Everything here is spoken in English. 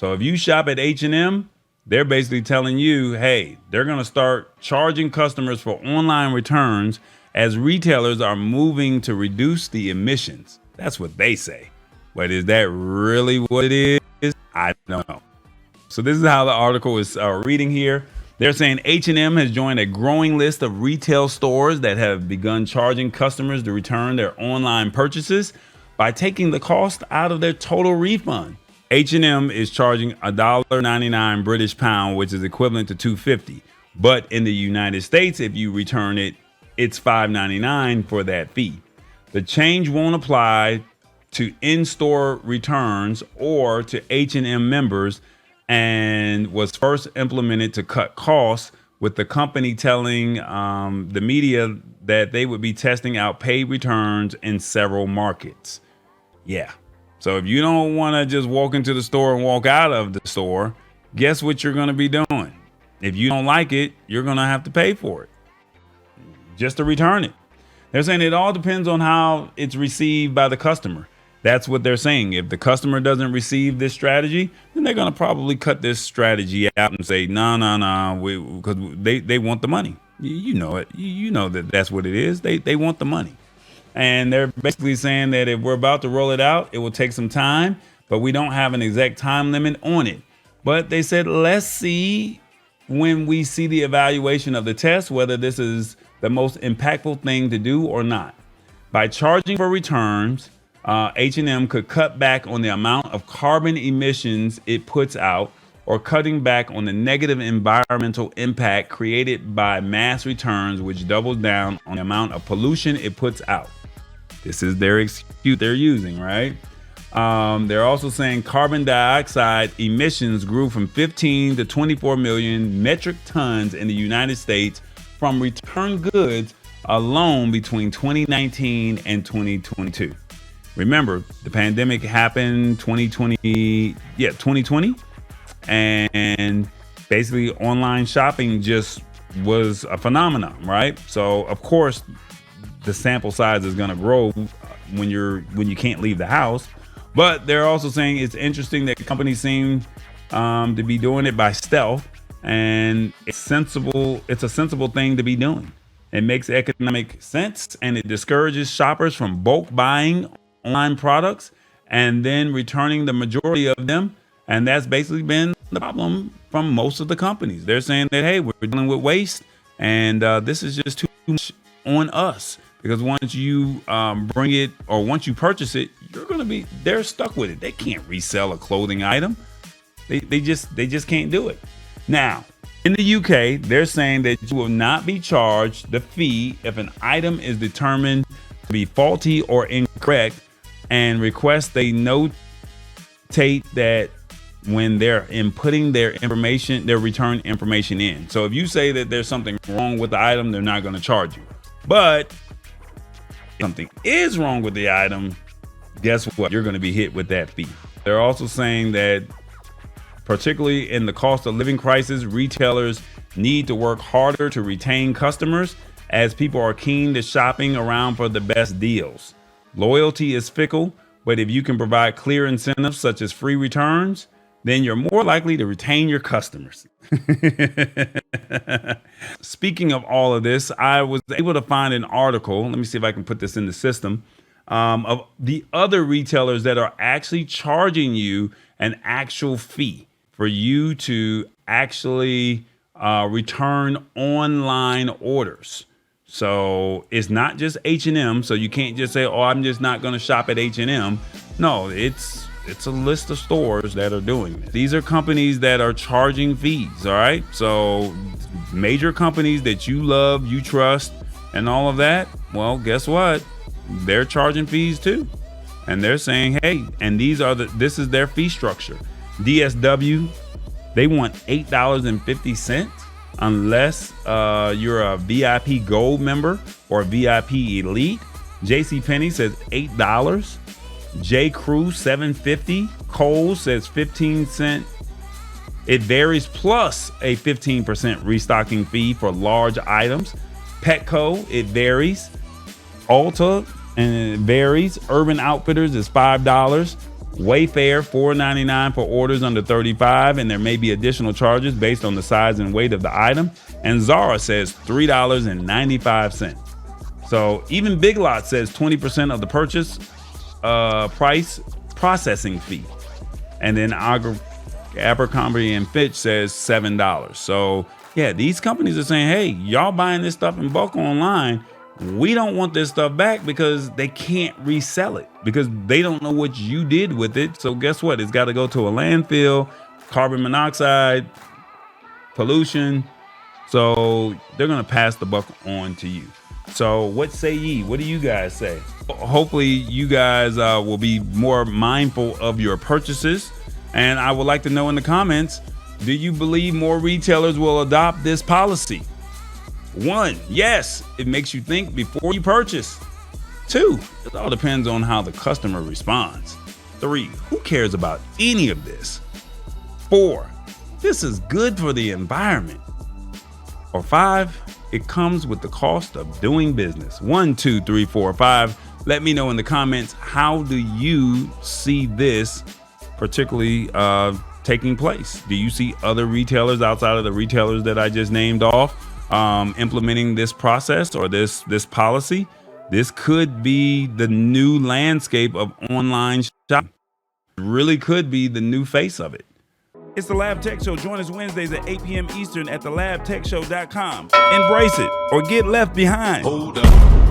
So if you shop at H&M, they're basically telling you, hey, they're going to start charging customers for online returns as retailers are moving to reduce the emissions. That's what they say. But is that really what it is? I don't know. So this is how the article is reading here. They're saying H&M has joined a growing list of retail stores that have begun charging customers to return their online purchases by taking the cost out of their total refund. H&M is charging $1.99 British pound, which is equivalent to $2.50. But in the United States, if you return it, it's $5.99 for that fee. The change won't apply to in-store returns or to H&M members, and was first implemented to cut costs, with the company telling the media that they would be testing out paid returns in several markets. Yeah. So if you don't want to just walk into the store and walk out of the store, guess what you're going to be doing? If you don't like it, you're going to have to pay for it just to return it. They're saying it all depends on how it's received by the customer. That's what they're saying. If the customer doesn't receive this strategy, then they're going to probably cut this strategy out and say, no, because they want the money. You know it. You know that that's what it is. They want the money. And they're basically saying that if we're about to roll it out, it will take some time, but we don't have an exact time limit on it. But they said, let's see when we see the evaluation of the test, whether this is the most impactful thing to do or not. By charging for returns, H&M could cut back on the amount of carbon emissions it puts out, or cutting back on the negative environmental impact created by mass returns, which doubles down on the amount of pollution it puts out. This is their excuse they're using, right? They're also saying carbon dioxide emissions grew from 15 to 24 million metric tons in the United States from return goods alone between 2019 and 2022. Remember, the pandemic happened 2020, and basically online shopping just was a phenomenon, right? So of course the sample size is going to grow when you can't leave the house. But they're also saying it's interesting that companies seem to be doing it by stealth, and it's sensible. It's a sensible thing to be doing. It makes economic sense, and it discourages shoppers from bulk buying online products and then returning the majority of them. And that's basically been the problem from most of the companies. They're saying that, hey, we're dealing with waste, and this is just too much on us, because once you bring it, or once you purchase it, they're stuck with it. They can't resell a clothing item. They just can't do it. Now, in the UK, they're saying that you will not be charged the fee if an item is determined to be faulty or incorrect, and request they notate that when they're inputting their return information in. So if you say that there's something wrong with the item, they're not going to charge you. But if something is wrong with the item, guess what? You're going to be hit with that fee. They're also saying that, particularly in the cost of living crisis, retailers need to work harder to retain customers, as people are keen to shopping around for the best deals. Loyalty is fickle, but if you can provide clear incentives such as free returns, then you're more likely to retain your customers. Speaking of all of this, I was able to find an article. Let me see if I can put this in the system, of the other retailers that are actually charging you an actual fee for you to actually return online orders. So it's not just H&M. So you can't just say, oh, I'm just not going to shop at H&M. No, it's a list of stores that are doing it. These are companies that are charging fees. All right. So major companies that you love, you trust, and all of that. Well, guess what? They're charging fees too. And they're saying, hey, and this is their fee structure. DSW, they want $8.50 unless you're a VIP Gold member or VIP Elite. JCPenney says $8. J. Crew $7.50. Kohl's says 15 cents. It varies, plus a 15% restocking fee for large items. Petco, it varies. Ulta, and it varies. Urban Outfitters is $5. Wayfair $4.99 for orders under 35, and there may be additional charges based on the size and weight of the item. And Zara says $3.95. So even Big Lots says 20% of the purchase price processing fee. And then Abercrombie and Fitch says $7. So yeah, these companies are saying, hey, y'all buying this stuff in bulk online, we don't want this stuff back because they can't resell it because they don't know what you did with it. So guess what? It's got to go to a landfill, carbon monoxide, pollution. So they're going to pass the buck on to you. So what say ye? What do you guys say? Hopefully you guys will be more mindful of your purchases. And I would like to know in the comments, do you believe more retailers will adopt this policy? 1, yes, it makes you think before you purchase. 2, it all depends on how the customer responds. 3, who cares about any of this? 4, this is good for the environment. Or 5, it comes with the cost of doing business. 1, 2, 3, 4, 5. Let me know in the comments, how do you see this particularly taking place? Do you see other retailers outside of the retailers that I just named off implementing this process or this policy? This could be the new landscape of online shopping. It really could be the new face of it. It's the Lab Tech Show. Join us Wednesdays at 8 p.m. Eastern at thelabtechshow.com. Embrace it or get left behind. Hold up.